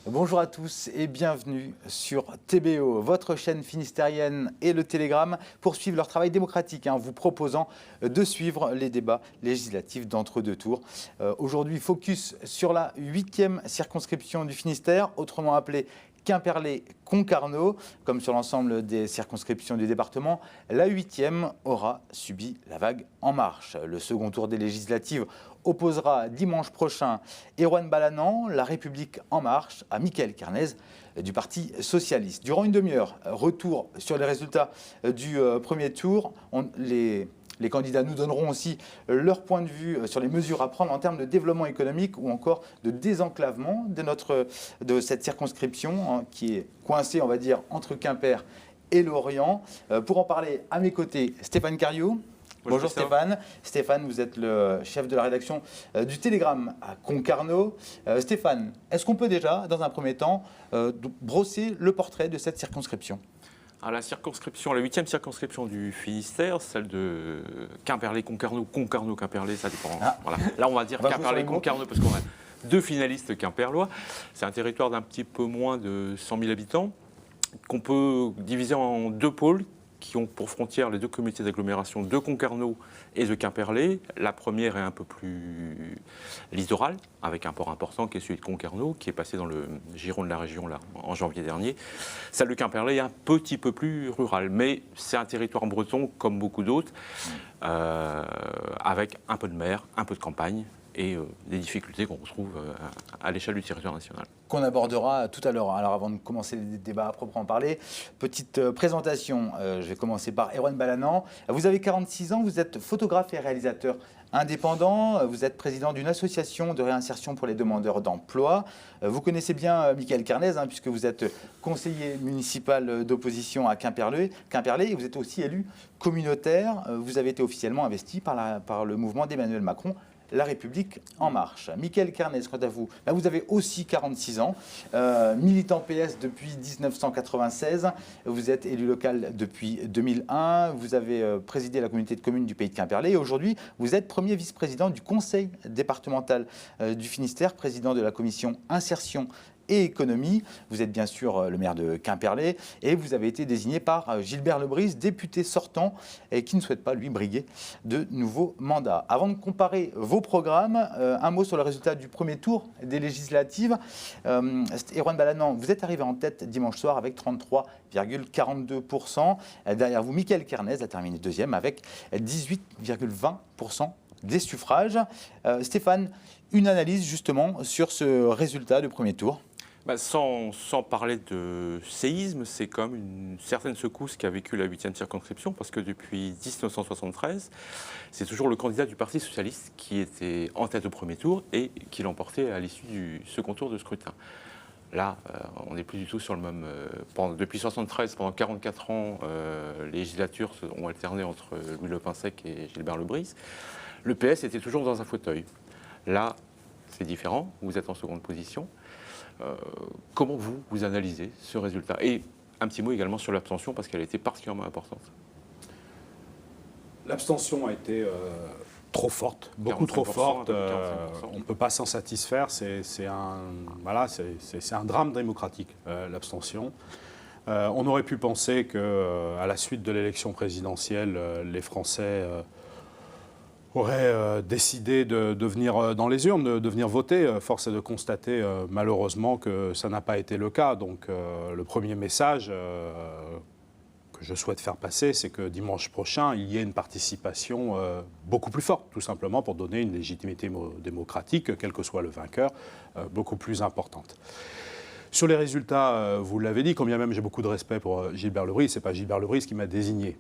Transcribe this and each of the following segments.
Bonjour à tous et bienvenue sur TBO, votre chaîne finistérienne et le Télégramme poursuivent leur travail démocratique en vous proposant de suivre les débats législatifs d'entre-deux tours. Aujourd'hui, focus sur la 8e circonscription du Finistère, autrement appelée Quimperlé-Concarneau. Comme sur l'ensemble des circonscriptions du département, la 8e aura subi la vague En Marche. Le second tour des législatives opposera dimanche prochain Erwan Balanant, La République En Marche, à Mickaël Carnez du Parti Socialiste. Durant une demi-heure, retour sur les résultats du premier tour. Les candidats nous donneront aussi leur point de vue sur les mesures à prendre en termes de développement économique ou encore de désenclavement de cette circonscription qui est coincée, on va dire, entre Quimper et Lorient. Pour en parler à mes côtés, Stéphane Cariou. Bonjour Stéphane. Stéphane, vous êtes le chef de la rédaction du Télégramme à Concarneau. Stéphane, est-ce qu'on peut déjà, dans un premier temps, brosser le portrait de cette circonscription ? À la 8e circonscription du Finistère, celle de Quimperlé-Concarneau, Concarneau-Quimperlé, ça dépend. Voilà. Là, on va dire Quimperlé-Concarneau parce qu'on a deux finalistes quimperlois. C'est un territoire d'un petit peu moins de 100 000 habitants qu'on peut diviser en deux pôles qui ont pour frontière les deux communautés d'agglomération de Concarneau et de Quimperlé. La première est un peu plus littorale, avec un port important qui est celui de Concarneau, qui est passé dans le giron de la région là, en janvier dernier. Celle de Quimperlé est un petit peu plus rurale, mais c'est un territoire breton comme beaucoup d'autres, avec un peu de mer, un peu de campagne, et des difficultés qu'on retrouve à l'échelle du territoire national. Qu'on abordera tout à l'heure. Alors avant de commencer les débats à proprement parler, petite présentation. Je vais commencer par Erwan Balanant. Vous avez 46 ans, vous êtes photographe et réalisateur indépendant, vous êtes président d'une association de réinsertion pour les demandeurs d'emploi. Vous connaissez bien Mickaël Carnez, puisque vous êtes conseiller municipal d'opposition à Quimperlé, et vous êtes aussi élu communautaire. Vous avez été officiellement investi par le mouvement d'Emmanuel Macron, La République En Marche. Mickaël Carnez, quant à vous, vous avez aussi 46 ans, militant PS depuis 1996, vous êtes élu local depuis 2001, vous avez présidé la communauté de communes du pays de Quimperlé et aujourd'hui vous êtes premier vice-président du conseil départemental du Finistère, président de la commission insertion et économie. Vous êtes bien sûr le maire de Quimperlé et vous avez été désigné par Gilbert Lebris, député sortant et qui ne souhaite pas, lui, briguer de nouveaux mandats. Avant de comparer vos programmes, un mot sur le résultat du premier tour des législatives. Erwan Balanant, vous êtes arrivé en tête dimanche soir avec 33,42%. Derrière vous, Mickaël Carnez a terminé deuxième avec 18,20% des suffrages. Stéphane, une analyse justement sur ce résultat du premier tour. Sans parler de séisme, c'est comme une certaine secousse qu'a vécu la 8e circonscription, parce que depuis 1973, c'est toujours le candidat du Parti Socialiste qui était en tête au premier tour et qui l'emportait à l'issue du second tour de scrutin. Là, on n'est plus du tout sur le même... depuis 1973, pendant 44 ans, les législatures ont alterné entre Louis Le Pinsec et Gilbert Lebris. Le PS était toujours dans un fauteuil. Là, c'est différent, vous êtes en seconde position. Comment vous analysez ce résultat? Et un petit mot également sur l'abstention, parce qu'elle a été particulièrement importante. L'abstention a été trop forte, beaucoup trop forte. On ne peut pas s'en satisfaire. C'est un drame démocratique, l'abstention. On aurait pu penser qu'à la suite de l'élection présidentielle, les Français auraient décidé de venir dans les urnes, de venir voter. Force est de constater malheureusement que ça n'a pas été le cas. Donc le premier message que je souhaite faire passer, c'est que dimanche prochain, il y ait une participation beaucoup plus forte, tout simplement pour donner une légitimité démocratique, quel que soit le vainqueur, beaucoup plus importante. Sur les résultats, vous l'avez dit, combien même j'ai beaucoup de respect pour Gilbert Lebris, ce n'est pas Gilbert Lebris qui m'a désigné,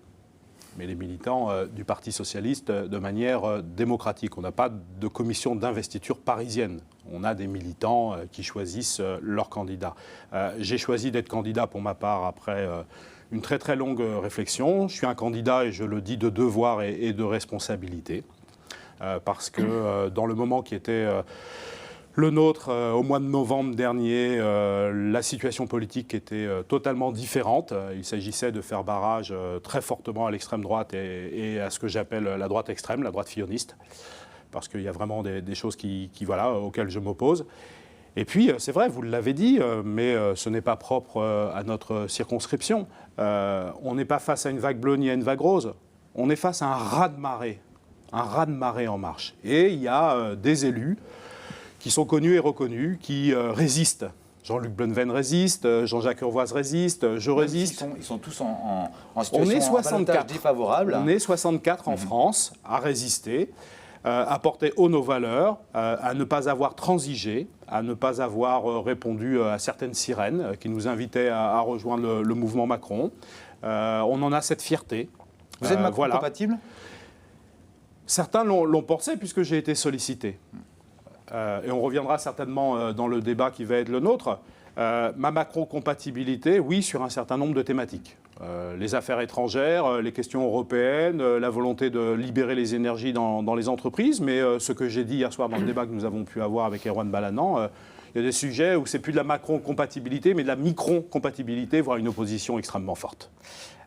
mais les militants du Parti Socialiste de manière démocratique. On n'a pas de commission d'investiture parisienne. On a des militants qui choisissent leurs candidats. J'ai choisi d'être candidat pour ma part après une très très longue réflexion. Je suis un candidat, et je le dis, de devoir et de responsabilité. Parce que dans le moment qui était... le nôtre, au mois de novembre dernier, la situation politique était totalement différente. Il s'agissait de faire barrage très fortement à l'extrême droite et à ce que j'appelle la droite extrême, la droite filloniste, parce qu'il y a vraiment des choses auxquelles je m'oppose. Et puis, c'est vrai, vous l'avez dit, mais ce n'est pas propre à notre circonscription. On n'est pas face à une vague bleue ni à une vague rose. On est face à un raz-de-marée en marche. Et il y a des élus qui sont connus et reconnus, qui résistent. Jean-Luc Bleunven résiste, Jean-Jacques Urvoas résiste, je résiste. Ils sont tous en situation On est 64 défavorable. On est 64 en France à résister, à porter haut nos valeurs, à ne pas avoir transigé, à ne pas avoir répondu à certaines sirènes qui nous invitaient à rejoindre le mouvement Macron. On en a cette fierté. Vous êtes Macron compatible ? Certains l'ont pensé puisque j'ai été sollicité. Et on reviendra certainement dans le débat qui va être le nôtre. Ma Macron-compatibilité, oui, sur un certain nombre de thématiques. Les affaires étrangères, les questions européennes, la volonté de libérer les énergies dans les entreprises. Mais ce que j'ai dit hier soir dans le débat que nous avons pu avoir avec Erwan Balanant, il y a des sujets où c'est plus de la Macron-compatibilité, mais de la micron-compatibilité, voire une opposition extrêmement forte.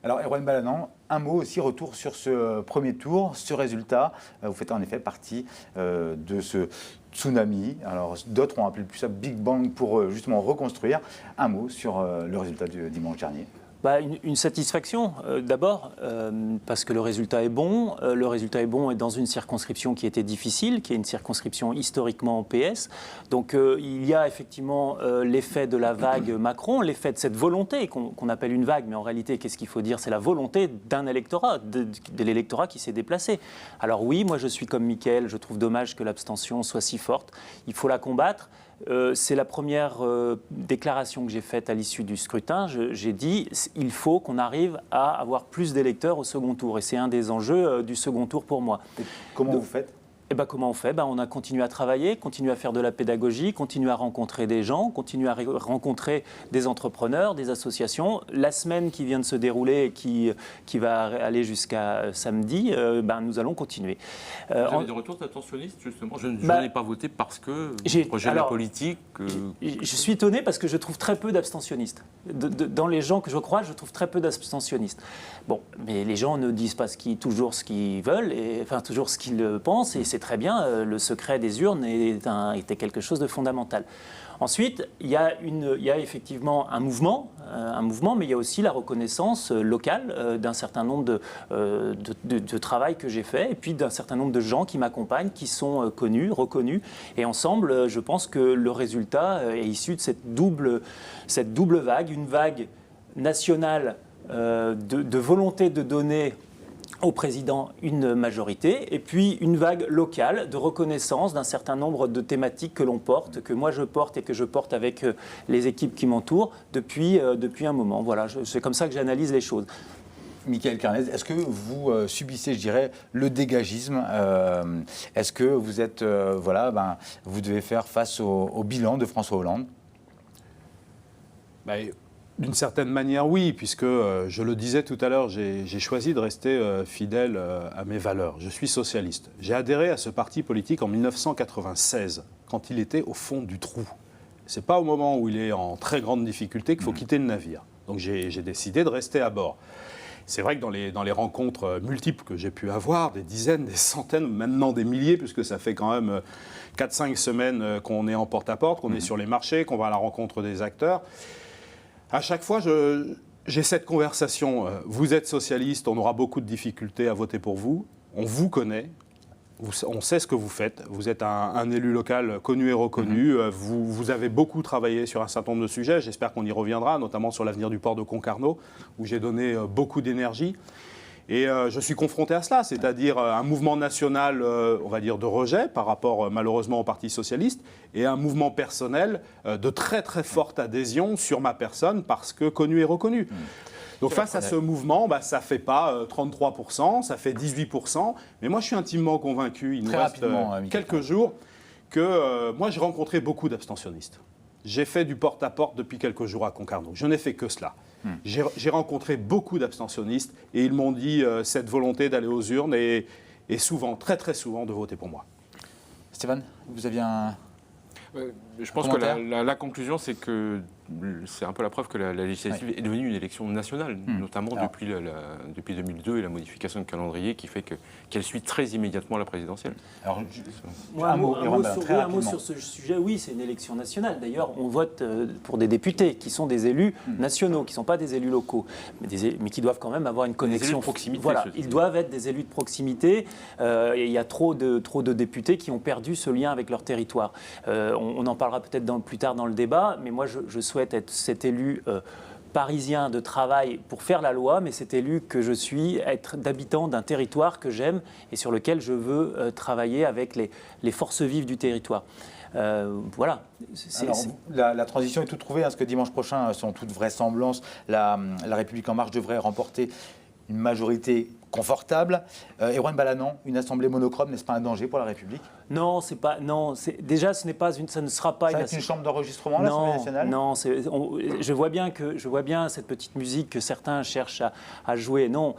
Alors, Erwan Balanant, un mot aussi, retour sur ce premier tour, ce résultat. Vous faites en effet partie de ce tsunami. Alors, d'autres ont appelé plus ça Big Bang pour justement reconstruire. Un mot sur le résultat du dimanche dernier. Une satisfaction, d'abord, parce que le résultat est bon. Le résultat est bon dans une circonscription qui était difficile, qui est une circonscription historiquement PS. Donc il y a effectivement l'effet de la vague Macron, l'effet de cette volonté qu'on appelle une vague, mais en réalité, qu'est-ce qu'il faut dire ? C'est la volonté d'un électorat, de l'électorat qui s'est déplacé. Alors oui, moi je suis comme Mickaël, je trouve dommage que l'abstention soit si forte. Il faut la combattre. C'est la première déclaration que j'ai faite à l'issue du scrutin. J'ai dit il faut qu'on arrive à avoir plus d'électeurs au second tour. Et c'est un des enjeux du second tour pour moi. Et comment vous faites ? Comment on fait ? On a continué à travailler, continué à faire de la pédagogie, continué à rencontrer des gens, continué à rencontrer des entrepreneurs, des associations. La semaine qui vient de se dérouler et qui va aller jusqu'à samedi, nous allons continuer. Vous avez des retours d'abstentionnistes, justement ? Je n'ai pas voté parce que je rejette la politique. Je suis étonné parce que je trouve très peu d'abstentionnistes. Dans les gens que je crois, je trouve très peu d'abstentionnistes. Bon, mais les gens ne disent pas toujours ce qu'ils veulent, toujours ce qu'ils pensent, et c'est très bien. Le secret des urnes était quelque chose de fondamental. Ensuite, il y a effectivement un mouvement, mais il y a aussi la reconnaissance locale d'un certain nombre de travail que j'ai fait, et puis d'un certain nombre de gens qui m'accompagnent, qui sont connus, reconnus. Et ensemble, je pense que le résultat est issu de cette double vague, une vague nationale de volonté de donner au président une majorité, et puis une vague locale de reconnaissance d'un certain nombre de thématiques que l'on porte, que moi je porte et que je porte avec les équipes qui m'entourent depuis un moment. Voilà, c'est comme ça que j'analyse les choses. Mickaël Carnez, est-ce que vous subissez, je dirais, le dégagisme ? Est-ce que vous êtes, vous devez faire face au bilan de François Hollande ? D'une certaine manière, oui, puisque, je le disais tout à l'heure, j'ai choisi de rester fidèle à mes valeurs. Je suis socialiste. J'ai adhéré à ce parti politique en 1996, quand il était au fond du trou. Ce n'est pas au moment où il est en très grande difficulté qu'il faut quitter le navire. Donc j'ai décidé de rester à bord. C'est vrai que dans les rencontres multiples que j'ai pu avoir, des dizaines, des centaines, maintenant des milliers, puisque ça fait quand même 4-5 semaines qu'on est en porte-à-porte, qu'on est sur les marchés, qu'on va à la rencontre des acteurs, à chaque fois, j'ai cette conversation. Vous êtes socialiste, on aura beaucoup de difficultés à voter pour vous. On vous connaît, on sait ce que vous faites. Vous êtes un élu local connu et reconnu. Vous avez beaucoup travaillé sur un certain nombre de sujets. J'espère qu'on y reviendra, notamment sur l'avenir du port de Concarneau, où j'ai donné beaucoup d'énergie. Et je suis confronté à cela, c'est-à-dire un mouvement national, on va dire, de rejet par rapport malheureusement au Parti socialiste, et un mouvement personnel de très très forte adhésion sur ma personne parce que connu et reconnu. Donc face à ce mouvement, ça ne fait pas 33%, ça fait 18%, mais moi je suis intimement convaincu, il nous reste quelques jours, que moi j'ai rencontré beaucoup d'abstentionnistes. J'ai fait du porte-à-porte depuis quelques jours à Concarneau, je n'ai fait que cela. J'ai rencontré beaucoup d'abstentionnistes et ils m'ont dit cette volonté d'aller aux urnes et souvent, très très souvent, de voter pour moi. Stéphane, vous aviez un... Je pense que la conclusion, c'est que c'est un peu la preuve que la législative est devenue une élection nationale, notamment depuis 2002 et la modification de calendrier qui fait qu'elle suit très immédiatement la présidentielle. Alors, un mot sur ce sujet, oui, c'est une élection nationale. D'ailleurs, on vote pour des députés qui sont des élus nationaux, qui ne sont pas des élus locaux, mais qui doivent quand même avoir une connexion. Des élus de proximité. Voilà, ils doivent être des élus de proximité. Et il y a trop de députés qui ont perdu ce lien avec leur territoire. On en parlera peut-être plus tard dans le débat, mais moi, je souhaite être cet élu parisien de travail pour faire la loi, mais cet élu que je suis, être d'habitant d'un territoire que j'aime et sur lequel je veux travailler avec les forces vives du territoire. Voilà. La transition est toute trouvée, parce que dimanche prochain, sans toute vraisemblance, la République En Marche devrait remporter une majorité confortable. Erwan Balanant, une assemblée monochrome, n'est-ce pas un danger pour la République ? Non, c'est pas. Non, déjà, ça ne sera pas. Ça va être une chambre d'enregistrement, l'Assemblée nationale ? Non, je vois bien cette petite musique que certains cherchent à jouer. Non,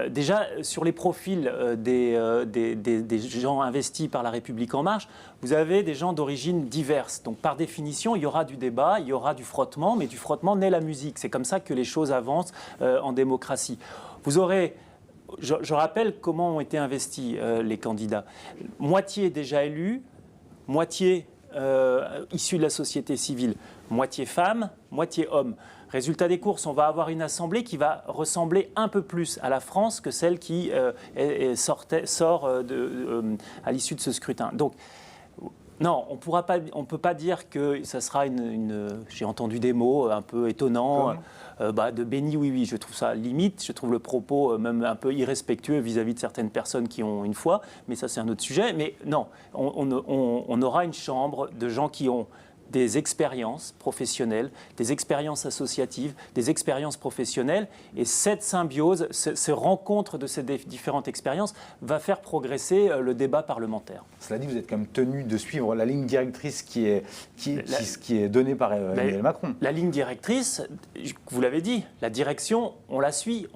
déjà sur les profils des gens investis par la République En Marche, vous avez des gens d'origine diverses. Donc, par définition, il y aura du débat, il y aura du frottement, mais du frottement naît la musique. C'est comme ça que les choses avancent en démocratie. Vous aurez. Je rappelle comment ont été investis les candidats. Moitié déjà élus, moitié issus de la société civile, moitié femmes, moitié hommes. Résultat des courses, on va avoir une assemblée qui va ressembler un peu plus à la France que celle qui sort à l'issue de ce scrutin. Donc, non, on ne peut pas dire que ça sera j'ai entendu des mots un peu étonnants. De béni, oui, je trouve ça limite, je trouve le propos même un peu irrespectueux vis-à-vis de certaines personnes qui ont une foi, mais ça c'est un autre sujet. Mais non, on aura une chambre de gens qui ont des expériences professionnelles, des expériences associatives, des expériences professionnelles. Et cette symbiose, ces rencontres de ces différentes expériences va faire progresser le débat parlementaire. Cela dit, vous êtes quand même tenu de suivre la ligne directrice qui est donnée par Emmanuel Macron. La ligne directrice, vous l'avez dit, la direction, on la suit.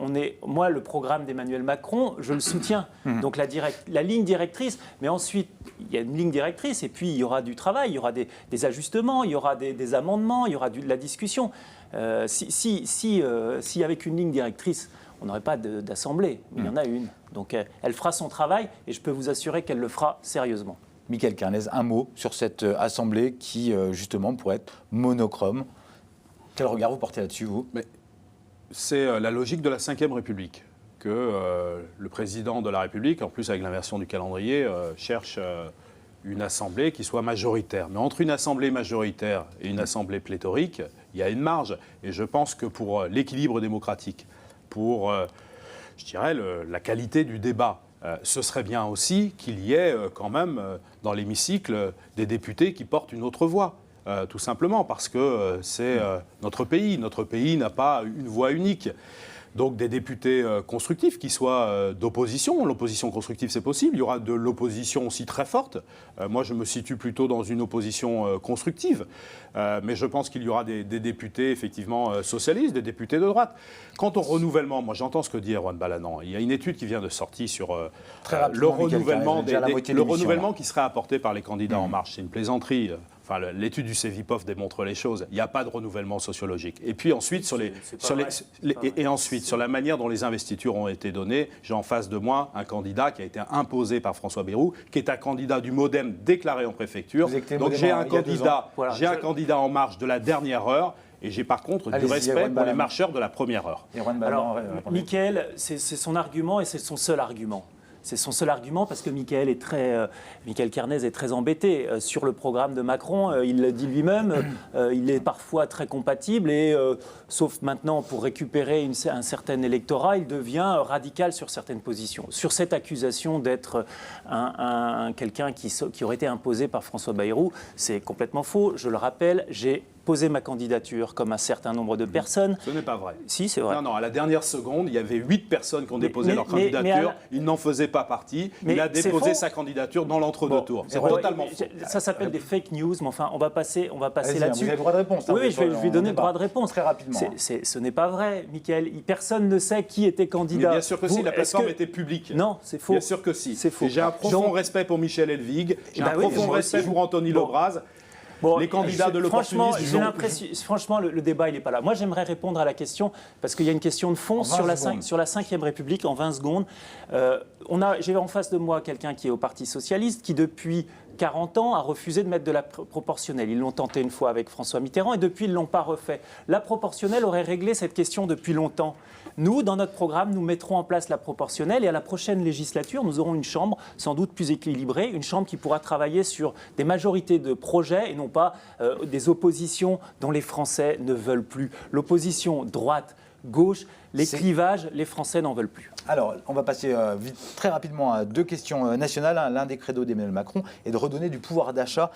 Moi, le programme d'Emmanuel Macron, je le soutiens. Donc la ligne directrice, mais ensuite, il y a une ligne directrice et puis il y aura du travail, il y aura des ajustements, il y aura des amendements, il y aura de la discussion. Si avec une ligne directrice, on n'aurait pas d'assemblée, mais il y en a une. Donc elle fera son travail et je peux vous assurer qu'elle le fera sérieusement. Michael Carnez, un mot sur cette assemblée qui, justement, pourrait être monochrome. Quel regard vous portez là-dessus, vous ? C'est la logique de la Ve République, que le président de la République, en plus avec l'inversion du calendrier, cherche une assemblée qui soit majoritaire. Mais entre une assemblée majoritaire et une assemblée pléthorique, il y a une marge. Et je pense que pour l'équilibre démocratique, pour, je dirais, la qualité du débat, ce serait bien aussi qu'il y ait quand même dans l'hémicycle des députés qui portent une autre voix. Tout simplement parce que c'est notre pays. Notre pays n'a pas une voix unique. Donc des députés constructifs qui soient d'opposition. L'opposition constructive, c'est possible. Il y aura de l'opposition aussi très forte. Moi, je me situe plutôt dans une opposition constructive. Mais je pense qu'il y aura des députés, effectivement, socialistes, des députés de droite. Quant au renouvellement, moi, j'entends ce que dit Erwan Balanant. Il y a une étude qui vient de sortir sur le renouvellement qui serait apporté par les candidats En Marche. C'est une plaisanterie. Enfin, l'étude du Cevipof démontre les choses. Il n'y a pas de renouvellement sociologique. Et puis ensuite, sur la manière dont les investitures ont été données, j'ai en face de moi un candidat qui a été imposé par François Bayrou, qui est un candidat du MoDem déclaré en préfecture. Donc j'ai un candidat En Marche de la dernière heure. Et j'ai par contre du respect pour les marcheurs de la première heure. Alors, Mickaël, c'est son argument et c'est son seul argument. C'est son seul argument parce que Michael Carnez est très embêté. Sur le programme de Macron, il le dit lui-même, il est parfois très compatible et, sauf maintenant pour récupérer un certain électorat, il devient radical sur certaines positions. Sur cette accusation d'être quelqu'un qui aurait été imposé par François Bayrou, c'est complètement faux. Je le rappelle, j'ai posé ma candidature comme un certain nombre de personnes. Ce n'est pas vrai. Si, c'est vrai. Non, à la dernière seconde, il y avait 8 personnes qui ont déposé leur candidature. Il n'en faisait pas partie. Il a déposé sa candidature dans l'entre-deux tours. C'est totalement faux. Ça s'appelle des fake news, mais enfin, on va passer là-dessus. Vous avez le droit de réponse. Oui, je vais lui donner le droit de réponse. Très rapidement. Ce n'est pas vrai, Michael. Personne ne sait qui était candidat. Mais bien sûr que si, la plateforme était publique. Non, c'est faux. Bien sûr que si. C'est faux. J'ai un profond respect pour Michel Elvig. J'ai un profond respect pour Anthony Lebras. Bon, les candidats de l'opportunisme. Franchement, j'ai l'impression, franchement, le débat, il n'est pas là. Moi, j'aimerais répondre à la question, parce qu'il y a une question de fond sur la 5e République, en 20 secondes. J'ai en face de moi quelqu'un qui est au Parti socialiste, qui depuis 40 ans a refusé de mettre de la proportionnelle. Ils l'ont tenté une fois avec François Mitterrand et depuis, ils ne l'ont pas refait. La proportionnelle aurait réglé cette question depuis longtemps. Nous, dans notre programme, nous mettrons en place la proportionnelle et à la prochaine législature, nous aurons une chambre sans doute plus équilibrée, une chambre qui pourra travailler sur des majorités de projets et non pas des oppositions dont les Français ne veulent plus. L'opposition droite, gauche, les clivages, les Français n'en veulent plus. Alors, on va passer très rapidement à 2 questions nationales. L'un des credos d'Emmanuel Macron est de redonner du pouvoir d'achat.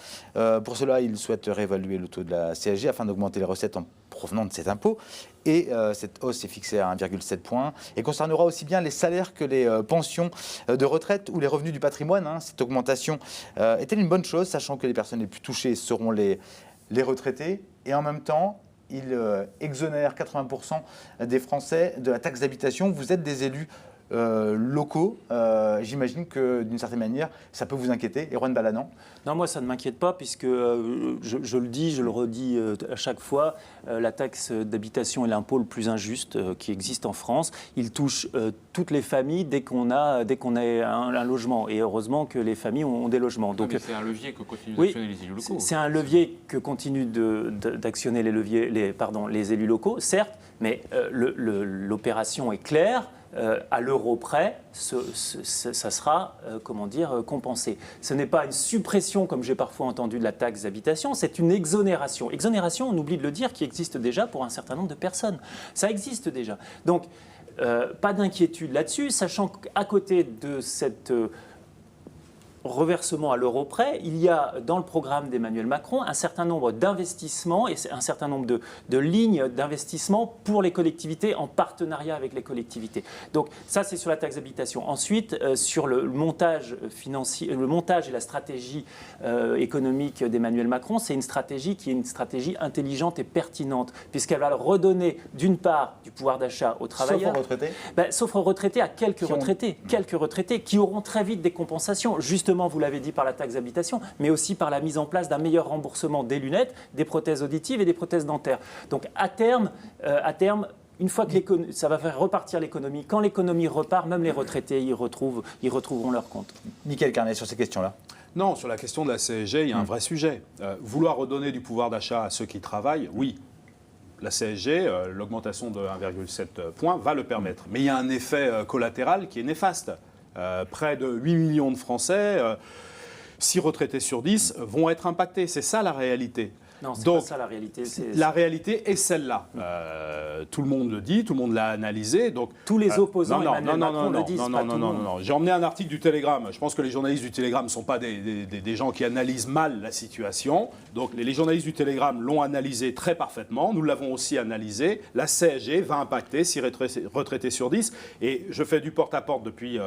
Pour cela, il souhaite réévaluer le taux de la CSG afin d'augmenter les recettes en provenant de cet impôt. Et cette hausse est fixée à 1,7 point et concernera aussi bien les salaires que les pensions de retraite ou les revenus du patrimoine. Cette augmentation est-elle une bonne chose, sachant que les personnes les plus touchées seront les retraités et en même temps, il exonère 80% des Français de la taxe d'habitation. Vous êtes des élus locaux. J'imagine que d'une certaine manière, ça peut vous inquiéter. Erwan Balanant. Non, moi, ça ne m'inquiète pas, puisque je le dis, je le redis à chaque fois, la taxe d'habitation est l'impôt le plus injuste qui existe en France. Il touche toutes les familles dès qu'on a un logement. Et heureusement que les familles ont des logements. Donc, c'est un levier que continuent d'actionner les élus locaux. C'est un levier que continuent d'actionner les élus locaux, certes, mais l'opération est claire. À l'euro près, ça sera compensé. Ce n'est pas une suppression, comme j'ai parfois entendu, de la taxe d'habitation, c'est une exonération. Exonération, on oublie de le dire, qui existe déjà pour un certain nombre de personnes. Ça existe déjà. Donc, pas d'inquiétude là-dessus, sachant qu'à côté de cette reversement à l'euro près, il y a dans le programme d'Emmanuel Macron un certain nombre d'investissements et un certain nombre de lignes d'investissement pour les collectivités en partenariat avec les collectivités. Donc ça, c'est sur la taxe d'habitation. Ensuite, sur le montage financier, le montage et la stratégie économique d'Emmanuel Macron, c'est une stratégie qui est une stratégie intelligente et pertinente, puisqu'elle va redonner d'une part du pouvoir d'achat aux travailleurs. Sauf aux retraités Sauf aux retraités, à quelques retraités qui auront très vite des compensations, justement, vous l'avez dit, par la taxe d'habitation, mais aussi par la mise en place d'un meilleur remboursement des lunettes, des prothèses auditives et des prothèses dentaires. Donc à terme, une fois que ça va faire repartir l'économie, quand l'économie repart, même les retraités y retrouveront leur compte. Michael Carnet, sur ces questions-là. Non, sur la question de la CSG, il y a un vrai sujet. Vouloir redonner du pouvoir d'achat à ceux qui travaillent, oui. La CSG, l'augmentation de 1,7 point va le permettre. Mais il y a un effet collatéral qui est néfaste. Près de 8 millions de Français, 6 retraités sur 10, vont être impactés. C'est ça la réalité. Non, c'est pas ça la réalité. La réalité est celle-là. Tout le monde le dit, tout le monde l'a analysé. Donc, tous les opposants Emmanuel Macron le disent, pas tout le monde. Non. J'ai emmené un article du Télégramme. Je pense que les journalistes du Télégramme ne sont pas des gens qui analysent mal la situation. Donc les journalistes du Télégramme l'ont analysé très parfaitement. Nous l'avons aussi analysé. La CSG va impacter 6 retraités sur 10. Et je fais du porte-à-porte depuis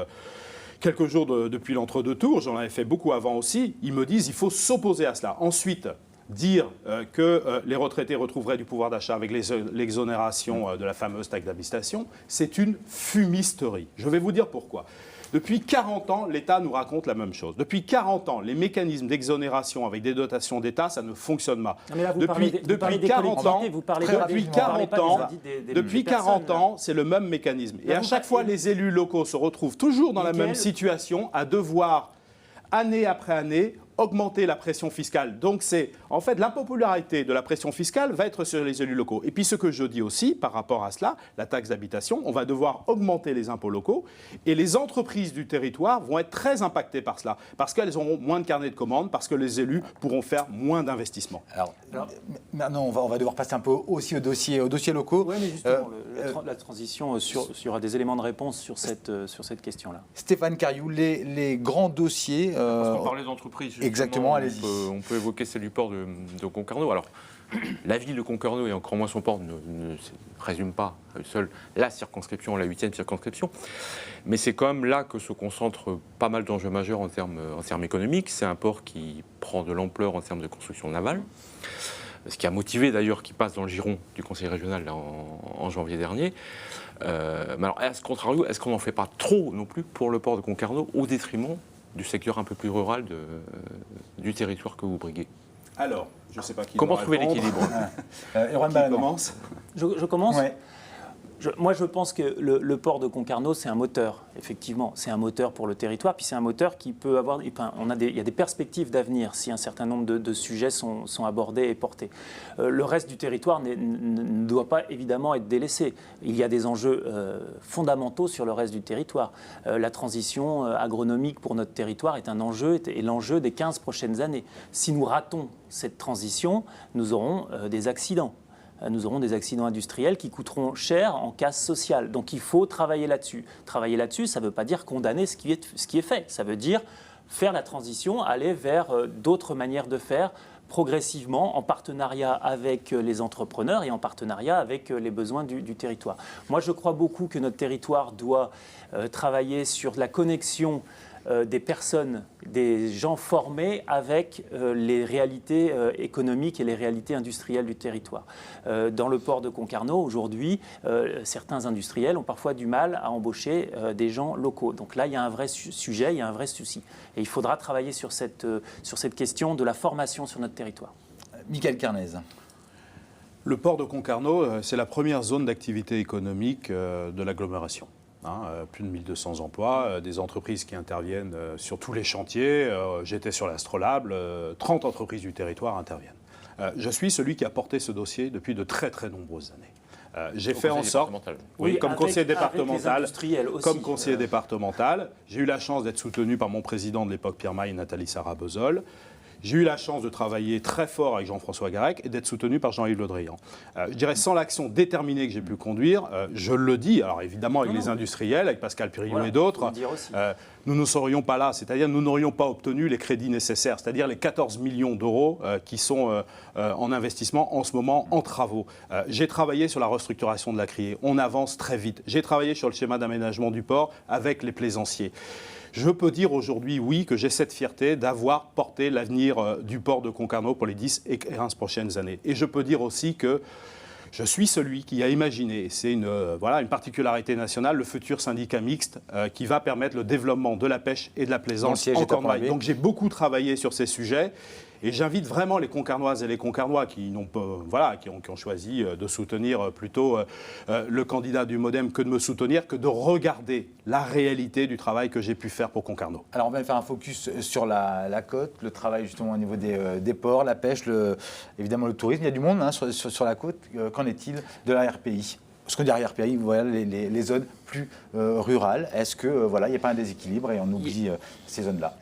quelques jours depuis l'entre-deux tours. J'en avais fait beaucoup avant aussi. Ils me disent qu'il faut s'opposer à cela. Ensuite, dire que les retraités retrouveraient du pouvoir d'achat avec l'exonération de la fameuse taxe d'habitation, c'est une fumisterie. Je vais vous dire pourquoi. Depuis 40 ans, l'État nous raconte la même chose. Depuis 40 ans, les mécanismes d'exonération avec des dotations d'État, ça ne fonctionne pas. Depuis 40 ans, c'est le même mécanisme. Et à chaque fois, les élus locaux se retrouvent toujours dans la même situation, à devoir, année après année, augmenter la pression fiscale. Donc c'est, en fait, l'impopularité de la pression fiscale va être sur les élus locaux. Et puis ce que je dis aussi par rapport à cela, la taxe d'habitation, on va devoir augmenter les impôts locaux et les entreprises du territoire vont être très impactées par cela, parce qu'elles auront moins de carnets de commandes, parce que les élus pourront faire moins d'investissements. Alors, maintenant, on va devoir passer un peu aussi aux dossiers locaux. Oui, mais justement, la transition, il y aura des éléments de réponse sur cette question-là. Stéphane Cariou, les grands dossiers... Parce qu'on parlait d'entreprises. Exactement, allez-y. On peut évoquer celle du port de Concarneau. Alors, la ville de Concarneau et encore moins son port ne résume pas à eux seuls la circonscription, la 8e circonscription. Mais c'est quand même là que se concentrent pas mal d'enjeux majeurs en termes économiques. C'est un port qui prend de l'ampleur en termes de construction navale. Ce qui a motivé d'ailleurs qu'il passe dans le giron du Conseil régional là, en janvier dernier. Mais alors, à ce contrario, est-ce qu'on n'en fait pas trop non plus pour le port de Concarneau au détriment du secteur un peu plus rural du territoire que vous briguez? Alors, je ne sais pas qui Comment doit trouver répondre. l'équilibre? Erwan Qui Balanant. commence? Je commence. Ouais. Moi, je pense que le port de Concarneau, c'est un moteur, effectivement. C'est un moteur pour le territoire, puis c'est un moteur qui peut avoir... Enfin, il y a des perspectives d'avenir si un certain nombre de sujets sont abordés et portés. Le reste du territoire ne doit pas évidemment être délaissé. Il y a des enjeux fondamentaux sur le reste du territoire. La transition agronomique pour notre territoire est un enjeu, et l'enjeu des 15 prochaines années. Si nous ratons cette transition, nous aurons des accidents. Nous aurons des accidents industriels qui coûteront cher en casse sociale. Donc il faut travailler là-dessus. Travailler là-dessus, ça ne veut pas dire condamner ce qui est fait. Ça veut dire faire la transition, aller vers d'autres manières de faire progressivement, en partenariat avec les entrepreneurs et en partenariat avec les besoins du territoire. Moi, je crois beaucoup que notre territoire doit travailler sur la connexion des personnes, des gens formés avec les réalités économiques et les réalités industrielles du territoire. Dans le port de Concarneau, aujourd'hui, certains industriels ont parfois du mal à embaucher des gens locaux. Donc là, il y a un vrai sujet, il y a un vrai souci. Et il faudra travailler sur cette question de la formation sur notre territoire. Michael Carnez. Le port de Concarneau, c'est la première zone d'activité économique de l'agglomération. Plus de 1200 emplois, des entreprises qui interviennent sur tous les chantiers. J'étais sur l'Astrolabe, 30 entreprises du territoire interviennent. Je suis celui qui a porté ce dossier depuis de très très nombreuses années. J'ai fait en sorte, comme conseiller départemental, j'ai eu la chance d'être soutenu par mon président de l'époque, Pierre Maille et Nathalie Sarah-Bezol. J'ai eu la chance de travailler très fort avec Jean-François Garec et d'être soutenu par Jean-Yves Le Drian. Je dirais, sans l'action déterminée que j'ai pu conduire, je le dis, alors évidemment avec les industriels, avec Pascal Piriou et d'autres, nous ne serions pas là, c'est-à-dire nous n'aurions pas obtenu les crédits nécessaires, c'est-à-dire les 14 millions d'euros qui sont en investissement en ce moment en travaux. J'ai travaillé sur la restructuration de la criée, on avance très vite. J'ai travaillé sur le schéma d'aménagement du port avec les plaisanciers. Je peux dire aujourd'hui, oui, que j'ai cette fierté d'avoir porté l'avenir du port de Concarneau pour les 10 et 15 prochaines années. Et je peux dire aussi que je suis celui qui a imaginé, c'est une particularité nationale, le futur syndicat mixte qui va permettre le développement de la pêche et de la plaisance en Cornouailles. Donc j'ai beaucoup travaillé sur ces sujets. Et j'invite vraiment les Concarnoises et les Concarnois qui ont choisi de soutenir plutôt le candidat du MoDem que de me soutenir, que de regarder la réalité du travail que j'ai pu faire pour Concarneau. Alors on va faire un focus sur la côte, le travail justement au niveau des ports, la pêche, évidemment le tourisme. Il y a du monde sur la côte. Qu'en est-il de la RPI ? Ce qu'on dit RPI, voilà, les zones plus rurales. Est-ce que il n'y a pas un déséquilibre et on oublie ces zones-là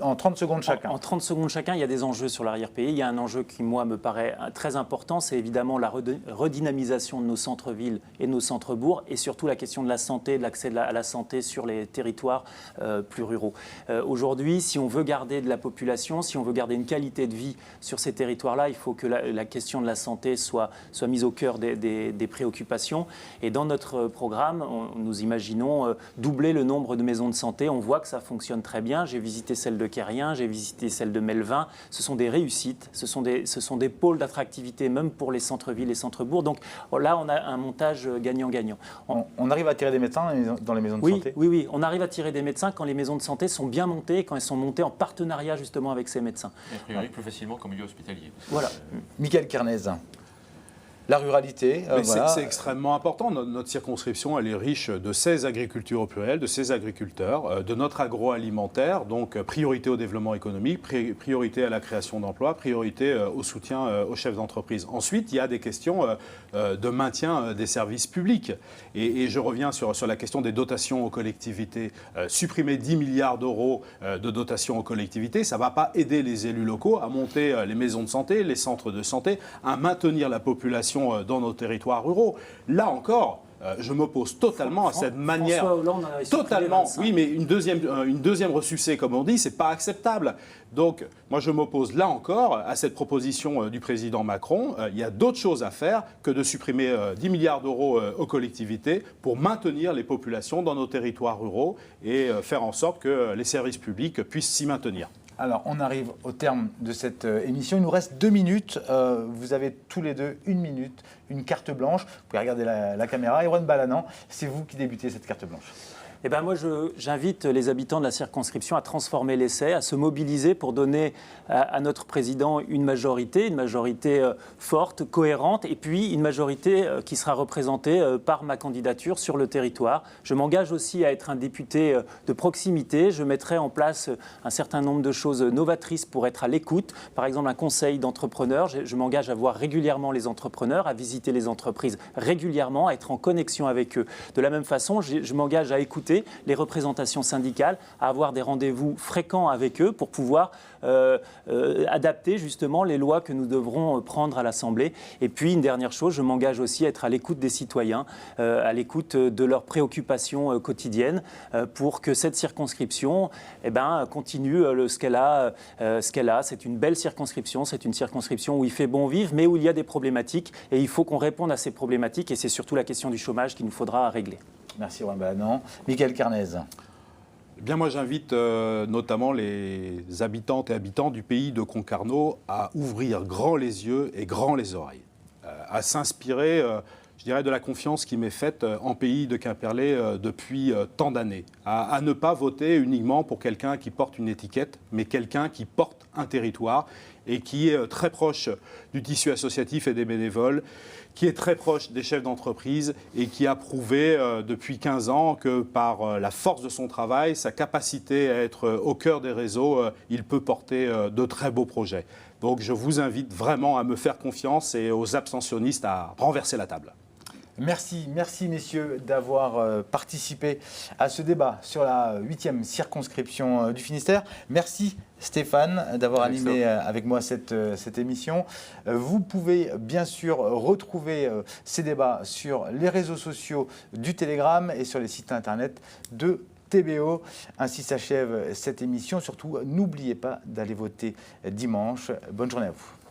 en 30 secondes chacun. En 30 secondes chacun, il y a des enjeux sur l'arrière-pays. Il y a un enjeu qui, moi, me paraît très important, c'est évidemment la redynamisation de nos centres-villes et de nos centres-bourgs, et surtout la question de la santé, de l'accès à la santé sur les territoires plus ruraux. Aujourd'hui, si on veut garder de la population, si on veut garder une qualité de vie sur ces territoires-là, il faut que la question de la santé soit mise au cœur des préoccupations. Et dans notre programme, nous imaginons doubler le nombre de maisons de santé. On voit que ça fonctionne très bien. J'ai visité celle de Quérien, j'ai visité celle de Melvin. Ce sont des réussites, ce sont des pôles d'attractivité, même pour les centres-villes et centres-bourgs. Donc là, on a un montage gagnant-gagnant. On arrive à tirer des médecins dans les maisons de santé ? Oui. On arrive à tirer des médecins quand les maisons de santé sont bien montées et quand elles sont montées en partenariat justement avec ces médecins. Et a priori plus facilement qu'en milieu hospitalier. Voilà. Michael Carnez. La ruralité, c'est extrêmement important. Notre circonscription, elle est riche de 16 agricultures au pluriel, de 16 agriculteurs, de notre agroalimentaire, donc priorité au développement économique, priorité à la création d'emplois, priorité au soutien aux chefs d'entreprise. Ensuite, il y a des questions de maintien des services publics. Et je reviens sur la question des dotations aux collectivités. Supprimer 10 milliards d'euros de dotations aux collectivités, ça ne va pas aider les élus locaux à monter les maisons de santé, les centres de santé, à maintenir la population dans nos territoires ruraux. Là encore, je m'oppose totalement à cette manière. François Hollande a Totalement, oui, mais une deuxième ressucée, comme on dit, c'est pas acceptable. Donc, moi, je m'oppose là encore à cette proposition du président Macron. Il y a d'autres choses à faire que de supprimer 10 milliards d'euros aux collectivités pour maintenir les populations dans nos territoires ruraux et faire en sorte que les services publics puissent s'y maintenir. Alors, on arrive au terme de cette émission. Il nous reste 2 minutes. Vous avez tous les deux 1 minute, une carte blanche. Vous pouvez regarder la caméra. Erwan Balanant, c'est vous qui débutez cette carte blanche. Eh ben moi, j'invite les habitants de la circonscription à transformer l'essai, à se mobiliser pour donner à notre président une majorité forte, cohérente, et puis une majorité qui sera représentée par ma candidature sur le territoire. Je m'engage aussi à être un député de proximité. Je mettrai en place un certain nombre de choses novatrices pour être à l'écoute. Par exemple, un conseil d'entrepreneurs. Je m'engage à voir régulièrement les entrepreneurs, à visiter les entreprises régulièrement, à être en connexion avec eux. De la même façon, je m'engage à écouter les représentations syndicales, à avoir des rendez-vous fréquents avec eux pour pouvoir adapter justement les lois que nous devrons prendre à l'Assemblée. Et puis, une dernière chose, je m'engage aussi à être à l'écoute des citoyens, à l'écoute de leurs préoccupations quotidiennes pour que cette circonscription continue ce qu'elle a. C'est une belle circonscription, c'est une circonscription où il fait bon vivre, mais où il y a des problématiques et il faut qu'on réponde à ces problématiques et c'est surtout la question du chômage qu'il nous faudra régler. Merci Romain Balanant. Michael Carnez. Eh bien, moi, j'invite notamment les habitantes et habitants du pays de Concarneau à ouvrir grand les yeux et grand les oreilles, à s'inspirer, je dirais, de la confiance qui m'est faite en pays de Quimperlé depuis tant d'années, à ne pas voter uniquement pour quelqu'un qui porte une étiquette, mais quelqu'un qui porte un territoire et qui est très proche du tissu associatif et des bénévoles, qui est très proche des chefs d'entreprise et qui a prouvé depuis 15 ans que par la force de son travail, sa capacité à être au cœur des réseaux, il peut porter de très beaux projets. Donc je vous invite vraiment à me faire confiance et aux abstentionnistes à renverser la table. Merci messieurs d'avoir participé à ce débat sur la 8e circonscription du Finistère. Merci Stéphane d'avoir animé avec moi cette émission. Vous pouvez bien sûr retrouver ces débats sur les réseaux sociaux du Télégramme et sur les sites internet de TBO. Ainsi s'achève cette émission. Surtout, n'oubliez pas d'aller voter dimanche. Bonne journée à vous.